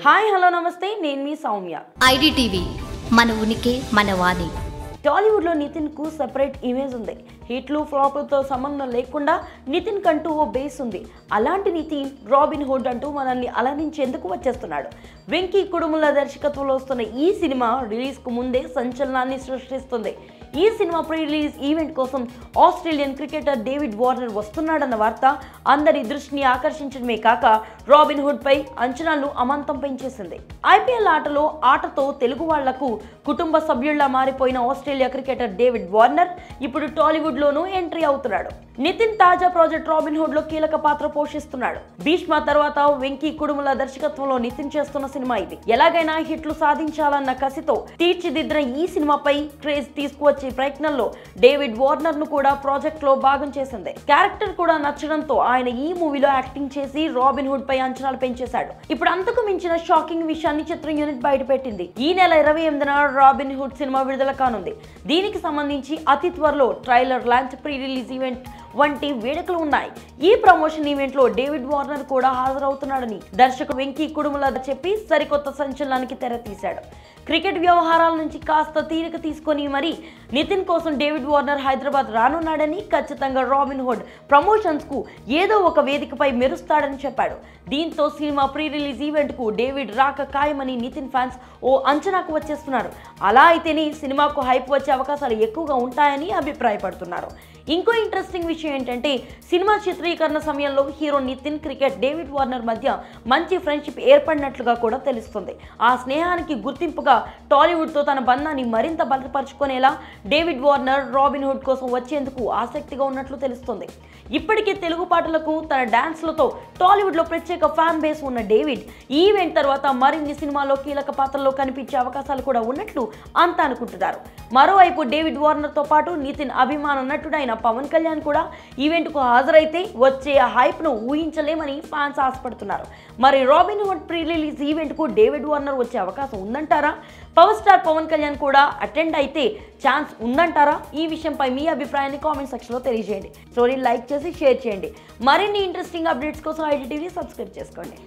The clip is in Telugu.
హాయ్ హలో నమస్తే నేను మీ సౌమ్య. ఐడిటీవీ మన ఉనికి మన వాణి. టాలీవుడ్లో నితిన్కు సెపరేట్ ఇమేజ్ ఉంది. హిట్లు ఫ్లాపులతో సంబంధం లేకుండా నితిన్ కంటూ ఓ బేస్ ఉంది. అలాంటి నితిన్ రాబిన్ హుడ్ అంటూ మనల్ని అలరించేందుకు వచ్చేస్తున్నాడు. వెంకీ కుడుముల దర్శకత్వంలో వస్తున్న ఈ సినిమా రిలీజ్కు ముందే సంచలనాన్ని సృష్టిస్తుంది. ఈ సినిమా ప్రీ రిలీజ్ ఈవెంట్ కోసం ఆస్ట్రేలియన్ క్రికెటర్ డేవిడ్ వార్నర్ వస్తున్నాడన్న వార్త అందరి దృష్టిని ఆకర్షించడమే కాక రాబిన్ హుడ్ పై అంచనాలు అమాంతం పెంచేసింది. ఐపీఎల్ ఆటతో తెలుగు వాళ్లకు కుటుంబ సభ్యుల్లా మారిపోయిన ఆస్ట్రేలియా క్రికెటర్ డేవిడ్ వార్నర్ ఇప్పుడు టాలీవుడ్ లోనూ ఎంట్రీ అవుతున్నాడు. నితిన్ తాజా ప్రాజెక్ట్ రాబిన్ హుడ్ లో కీలక పాత్ర పోషిస్తున్నాడు. భీష్మ తర్వాత వెంకీ కుడుముల దర్శకత్వంలో నితిన్ చేస్తున్న సినిమా ఇది. ఎలాగైనా హిట్లు సాధించాలన్న కసితో తీర్చిదిద్దిన ఈ సినిమాపై క్రేజ్ తీసుకువచ్చే ప్రయత్నంలో డేవిడ్ వార్నర్ ను కూడా ప్రాజెక్ట్ లో భాగం చేసింది. క్యారెక్టర్ కూడా నచ్చడంతో ఆయన ఈ మూవీలో యాక్టింగ్ చేసి రాబిన్ హుడ్ పై అంచనాలు పెంచేశాడు. ఇప్పుడు అంతకు మించిన షాకింగ్ విషయాన్ని చిత్రం యూనిట్ బయటపెట్టింది. ఈ నెల 28న రాబిన్ హుడ్ సినిమా విడుదల కానుంది. దీనికి సంబంధించి అతి త్వరలో trailer launch, pre release event వంటి వేడుకలు ఉన్నాయి. ఈ ప్రమోషన్ ఈవెంట్ లో డేవిడ్ వార్నర్ కూడా హాజరవుతున్నాడని దర్శకుడు వెంకీ కుడుముల చెప్పి సరికొత్త సంచలనానికి తెర తీశాడు. క్రికెట్ వ్యవహారాల నుంచి కాస్త తీరిక తీసుకొని మరి నితిన్ కోసం డేవిడ్ వార్నర్ హైదరాబాద్ రానున్నాడని, ఖచ్చితంగా రాబిన్ హుడ్ ప్రమోషన్స్ కు ఏదో ఒక వేదికపై మెరుస్తాడని చెప్పాడు. దీంతో సినిమా ప్రీ రిలీజ్ ఈవెంట్ కు డేవిడ్ రాక ఖాయమని నితిన్ ఫ్యాన్స్ ఓ అంచనాకు వచ్చేస్తున్నారు. అలా అయితేనే సినిమాకు హైప్ వచ్చే అవకాశాలు ఎక్కువగా ఉంటాయని అభిప్రాయపడుతున్నారు. ఇంకో ఇంట్రెస్టింగ్ విషయం ఏంటంటే సినిమా చిత్రీకరణ సమయంలో hero Nithin, cricket David Warner మధ్య మంచి ఫ్రెండ్షిప్ ఏర్పడినట్లుగా కూడా తెలుస్తుంది. ఆ స్నేహానికి గుర్తింపుగా టాలీవుడ్ తో తన బంధాన్ని మరింత బలపరుచుకునేలా డేవిడ్ వార్నర్ రాబిన్ హుడ్ కోసం వచ్చేందుకు ఆసక్తిగా ఉన్నట్లు తెలుస్తుంది. ఇప్పటికే తెలుగు పాటలకు తన డాన్స్లతో టాలీవుడ్ లో ప్రత్యేక ఫ్యాన్ బేస్ ఉన్న డేవిడ్ ఈ ఈవెంట్ తర్వాత మరిన్ని సినిమాల్లో కీలక పాత్రలో కనిపించే అవకాశాలు కూడా ఉన్నట్లు అంతా అనుకుంటున్నారు. మరోవైపు డేవిడ్ వార్నర్ తో పాటు నితిన్ అభిమాన నటుడైన పవన్ కళ్యాణ్ కూడా ఈవెంట్ కు హాజరైతే వచ్చే హైప్ ను ఊహించలేమని ఫ్యాన్స్ ఆశపడుతున్నారు. మరి robin hood pre release event కు డేవిడ్ వార్నర్ వచ్చే అవకాశం ఉందంటారా? పవర్ స్టార్ పవన్ కళ్యాణ్ కూడా అటెండ్ అయితే ఛాన్స్ ఉందంటారా? ఈ విషయంపై మీ అభిప్రాయాన్ని కామెంట్ సెక్షన్ లో తెలియజేయండి. స్టోరీ లైక్ చేసి షేర్ చేయండి. మరిన్ని ఇంట్రెస్టింగ్ అప్డేట్స్ కోసం ఐడిటీవీ సబ్స్క్రైబ్ చేసుకోండి.